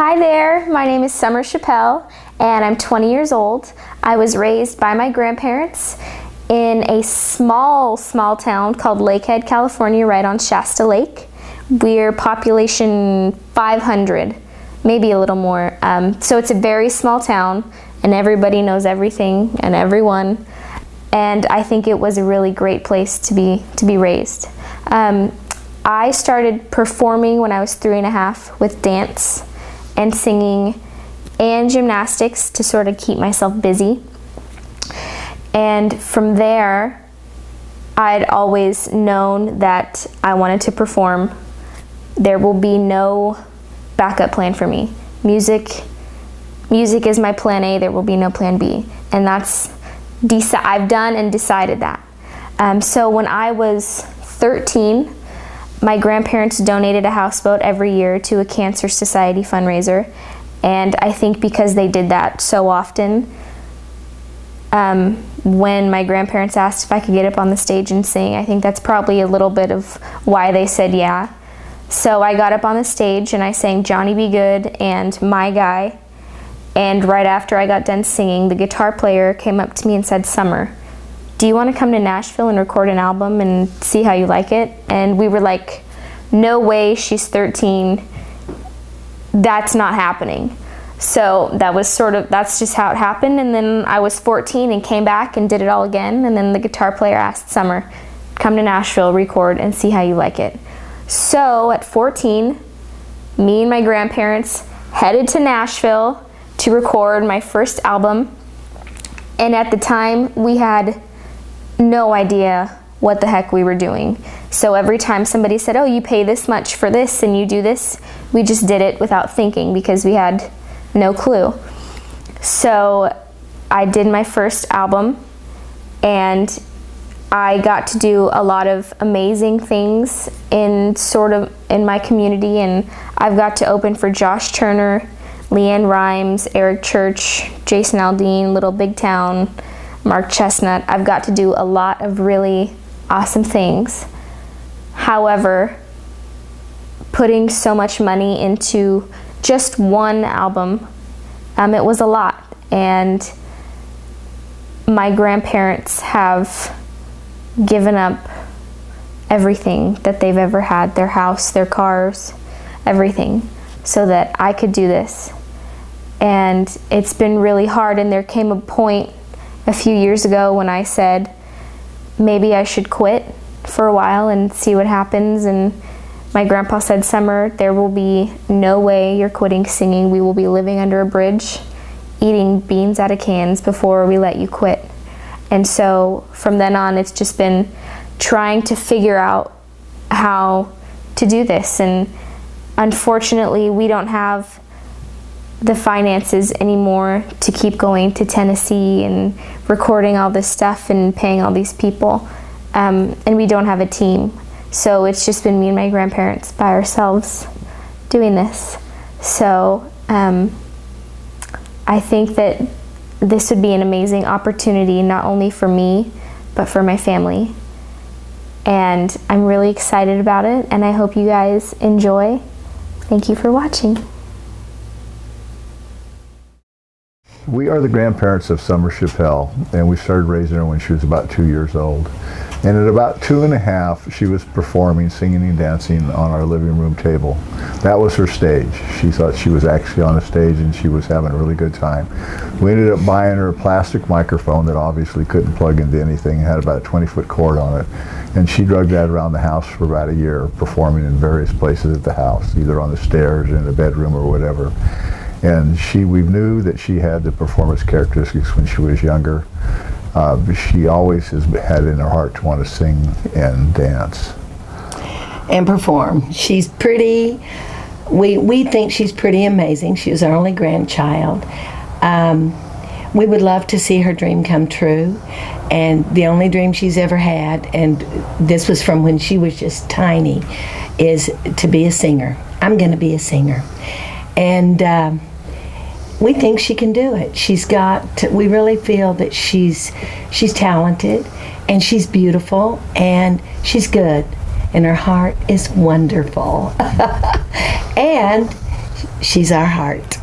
Hi there, my name is Summer Chappelle and I'm 20 years old. I was raised by my grandparents in a small town called Lakehead, California, right on Shasta Lake. We're population 500, maybe a little more. So it's a very small town and everybody knows everything and everyone. And I think it was a really great place to be raised. I started performing when I was 3.5 with dance and singing and gymnastics to sort of keep myself busy. And from there, I'd always known that I wanted to perform. There will be no backup plan for me. Music is my plan A, there will be no plan B. And I've done and decided that. So when I was 13, my grandparents donated a houseboat every year to a Cancer Society fundraiser. And I think because they did that so often, when my grandparents asked if I could get up on the stage and sing, I think that's probably a little bit of why they said yeah. So I got up on the stage and I sang Johnny Be Good and My Guy. And right after I got done singing, the guitar player came up to me and said, "Summer, do you want to come to Nashville and record an album and see how you like it?" And we were like, no way, she's 13. That's not happening. So that's just how it happened. And then I was 14 and came back and did it all again. And then the guitar player asked, "Summer, come to Nashville, record and see how you like it." So at 14, me and my grandparents headed to Nashville to record my first album. And at the time, we had no idea what the heck we were doing. So every time somebody said, "Oh, you pay this much for this and you do this," we just did it without thinking because we had no clue. So I did my first album and I got to do a lot of amazing things in my community, and I've got to open for Josh Turner, Leanne Rimes, Eric Church, Jason Aldean, Little Big Town, Mark Chestnut. I've got to do a lot of really awesome things. However, putting so much money into just one album, it was a lot. And my grandparents have given up everything that they've ever had, their house, their cars, everything, so that I could do this. And it's been really hard, and there came a point a few years ago when I said maybe I should quit for a while and see what happens. And my grandpa said, "Summer, there will be no way you're quitting singing. We will be living under a bridge, eating beans out of cans before we let you quit." And so from then on, it's just been trying to figure out how to do this. And unfortunately, we don't have the finances anymore to keep going to Tennessee and recording all this stuff and paying all these people. And we don't have a team. So it's just been me and my grandparents by ourselves doing this. So I think that this would be an amazing opportunity, not only for me, but for my family. And I'm really excited about it, and I hope you guys enjoy. Thank you for watching. We are the grandparents of Summer Chappelle, and we started raising her when she was about 2 years old. And at about 2.5, she was performing, singing and dancing on our living room table. That was her stage. She thought she was actually on a stage and she was having a really good time. We ended up buying her a plastic microphone that obviously couldn't plug into anything. It had about a 20-foot cord on it. And she dragged that around the house for about a year, performing in various places at the house, either on the stairs, in the bedroom, or whatever. And we knew that she had the performance characteristics when she was younger. She always has had in her heart to want to sing and dance. And perform. She's pretty, we think she's pretty amazing. She was our only grandchild. We would love to see her dream come true. And the only dream she's ever had, and this was from when she was just tiny, is to be a singer. I'm going to be a singer. And we think she can do it. We really feel that she's talented, and she's beautiful, and she's good, and her heart is wonderful. And She's our heart.